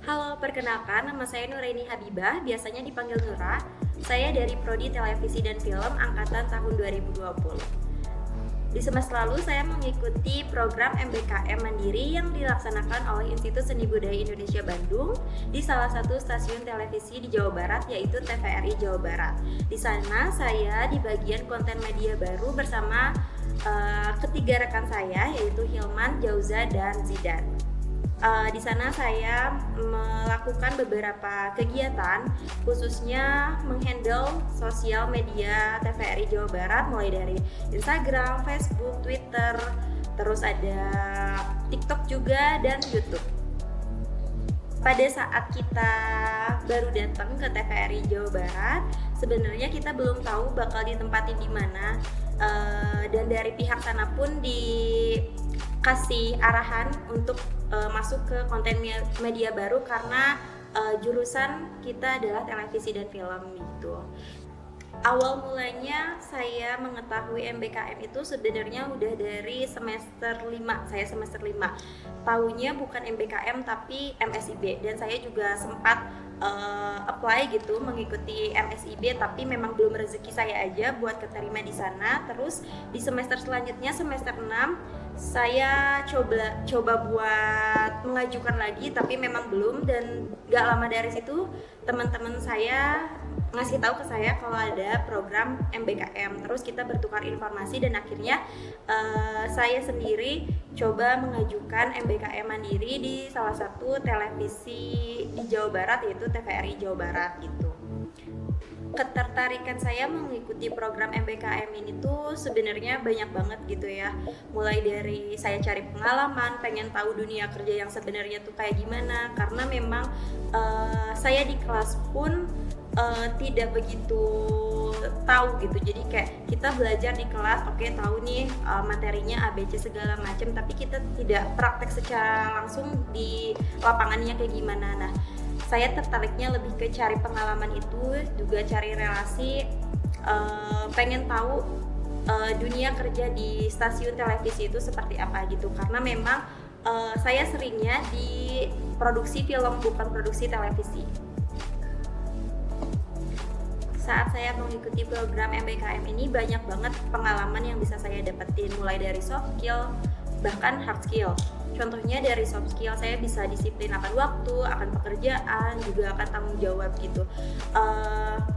Halo, perkenalkan nama saya Nuraini Habibah, biasanya dipanggil Nura. Saya dari Prodi Televisi dan Film angkatan tahun 2020. Di semester lalu saya mengikuti program MBKM Mandiri yang dilaksanakan oleh Institut Seni Budaya Indonesia Bandung di salah satu stasiun televisi di Jawa Barat, yaitu TVRI Jawa Barat. Di sana saya di bagian konten media baru bersama ketiga rekan saya, yaitu Hilman, Jauza, dan Zidan. Di sana saya melakukan beberapa kegiatan, khususnya menghandle sosial media TVRI Jawa Barat, mulai dari Instagram, Facebook, Twitter, terus ada TikTok juga, dan YouTube. Pada saat kita baru datang ke TVRI Jawa Barat, sebenarnya kita belum tahu bakal ditempatin di mana, dan dari pihak sana pun dikasih arahan untuk masuk ke konten media baru karena jurusan kita adalah televisi dan film gitu. Awal mulanya saya mengetahui MBKM itu sebenarnya udah dari semester 5. Saya semester 5. Tahunya bukan MBKM tapi MSIB, dan saya juga sempat apply gitu mengikuti MSIB, tapi memang belum rezeki saya aja buat keterima di sana. Terus di semester selanjutnya, semester 6, saya coba buat mengajukan lagi, tapi memang belum. Dan gak lama dari situ teman-teman saya ngasih tahu ke saya kalau ada program MBKM. Terus kita bertukar informasi dan akhirnya saya sendiri coba mengajukan MBKM Mandiri di salah satu televisi di Jawa Barat, yaitu TVRI Jawa Barat gitu. Ketertarikan saya mengikuti program MBKM ini tuh sebenarnya banyak banget gitu ya. Mulai dari saya cari pengalaman, pengen tahu dunia kerja yang sebenarnya tuh kayak gimana, karena memang saya di kelas pun tidak begitu tahu gitu. Jadi kayak kita belajar di kelas, oke, tahu nih materinya ABC segala macam, tapi kita tidak praktek secara langsung di lapangannya kayak gimana. Nah, saya tertariknya lebih ke cari pengalaman itu, juga cari relasi, pengen tahu dunia kerja di stasiun televisi itu seperti apa gitu. Karena memang saya seringnya di produksi film, bukan produksi televisi. Saat saya mengikuti program MBKM ini, banyak banget pengalaman yang bisa saya dapetin, mulai dari soft skill bahkan hard skill. Contohnya dari soft skill, saya bisa disiplin akan waktu, akan pekerjaan, juga akan tanggung jawab gitu.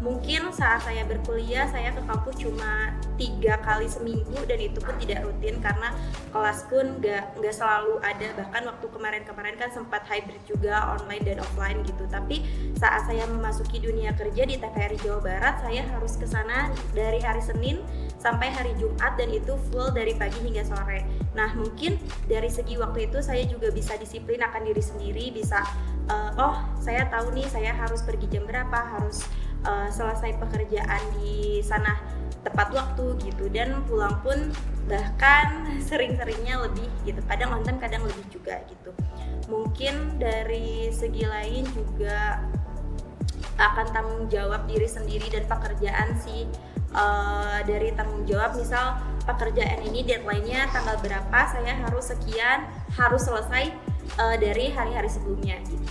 Mungkin saat saya berkuliah, saya ke kampus cuma 3 kali seminggu, dan itu pun tidak rutin karena kelas pun nggak selalu ada. Bahkan waktu kemarin kan sempat hybrid juga, online dan offline gitu. Tapi saat saya memasuki dunia kerja di TVRI Jawa Barat, saya harus ke sana dari hari Senin sampai hari Jumat, dan itu full dari pagi hingga sore. Nah, mungkin dari segi waktu itu saya juga bisa disiplin akan diri sendiri, bisa saya tahu nih saya harus pergi jam berapa, harus selesai pekerjaan di sana tepat waktu gitu, dan pulang pun bahkan sering-seringnya lebih gitu, kadang on time kadang lebih juga gitu. Mungkin dari segi lain juga akan tanggung jawab diri sendiri dan pekerjaan sih. Dari tanggung jawab, misal pekerjaan ini deadline-nya tanggal berapa, saya harus sekian, harus selesai dari hari-hari sebelumnya gitu.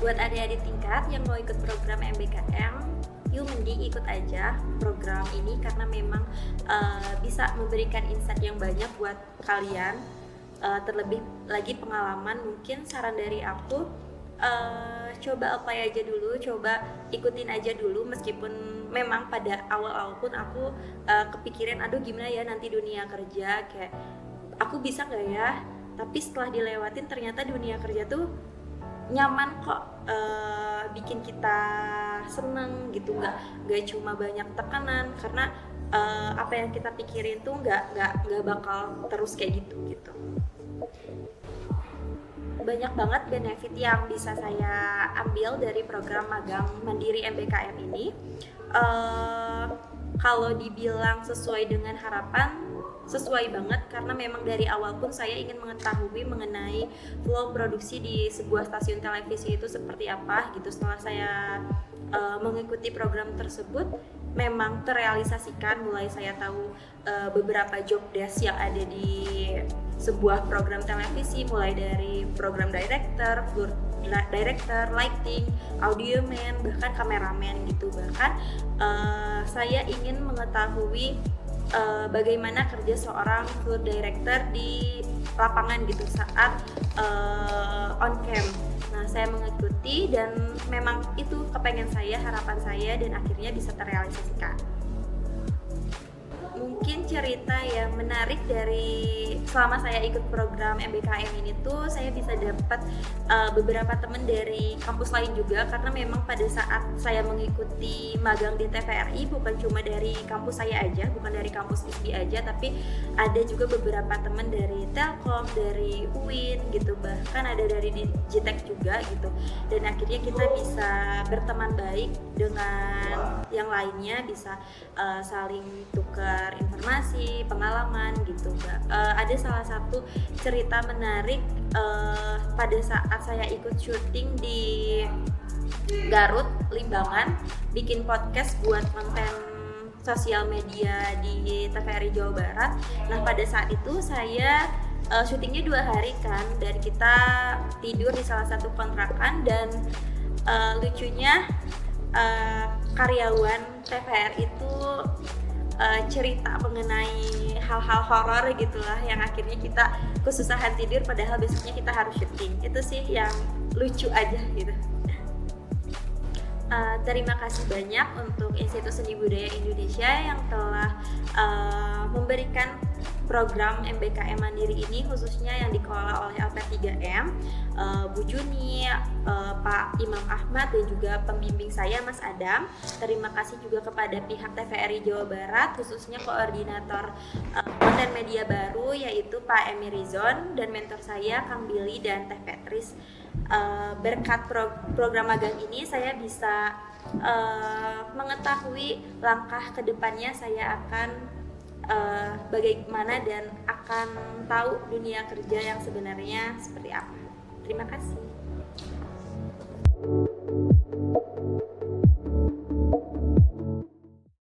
Buat adik-adik tingkat yang mau ikut program MBKM, yuk mending ikut aja program ini, karena memang bisa memberikan insight yang banyak buat kalian. Terlebih lagi pengalaman, mungkin saran dari aku, coba apply aja dulu, coba ikutin aja dulu, meskipun memang pada awal-awal pun aku kepikiran, aduh gimana ya nanti dunia kerja, kayak aku bisa gak ya, tapi setelah dilewatin ternyata dunia kerja tuh nyaman kok, bikin kita seneng gitu, nggak cuma banyak tekanan, karena apa yang kita pikirin tuh nggak bakal terus kayak gitu. Banyak banget benefit yang bisa saya ambil dari program magang Mandiri MBKM ini. Kalau dibilang sesuai dengan harapan, sesuai banget, karena memang dari awal pun saya ingin mengetahui mengenai flow produksi di sebuah stasiun televisi itu seperti apa gitu. Setelah saya mengikuti program tersebut, memang terrealisasikan. Mulai saya tahu beberapa job desk yang ada di sebuah program televisi, mulai dari program director, lighting, audio man, bahkan kameramen gitu. Bahkan saya ingin mengetahui bagaimana kerja seorang tour director di lapangan gitu saat on cam. Nah, saya mengikuti dan memang itu kepengen saya, harapan saya, dan akhirnya bisa terrealisasikan. Mungkin cerita yang menarik dari selama saya ikut program MBKM ini tuh, saya bisa dapat beberapa teman dari kampus lain juga, karena memang pada saat saya mengikuti magang di TVRI bukan cuma dari kampus saya aja, bukan dari kampus ISBI aja, tapi ada juga beberapa teman dari Telkom, dari UIN gitu, bahkan ada dari Digitek juga gitu. Dan akhirnya kita bisa berteman baik dengan yang lainnya, bisa saling tukar informasi, pengalaman gitu. Ada salah satu cerita menarik pada saat saya ikut syuting di Garut, Limbangan, bikin podcast buat konten sosial media di TVRI Jawa Barat. Nah, pada saat itu saya syutingnya 2 hari kan, dan kita tidur di salah satu kontrakan, dan lucunya karyawan TVR itu cerita mengenai hal-hal horor gitulah, yang akhirnya kita kesusahan tidur padahal besoknya kita harus syuting. Itu sih yang lucu aja gitu. Terima kasih banyak untuk Institut Seni Budaya Indonesia yang telah memberikan program MBKM Mandiri ini, khususnya yang dikelola oleh LP3M, Bu Juni, Pak Imam Ahmad, dan juga pembimbing saya Mas Adam. Terima kasih juga kepada pihak TVRI Jawa Barat, khususnya koordinator konten media baru yaitu Pak Emi Rizon, dan mentor saya Kang Billy dan Teh Petris. Berkat program magang ini saya bisa mengetahui langkah kedepannya saya akan bagaimana, dan akan tahu dunia kerja yang sebenarnya seperti apa. Terima kasih.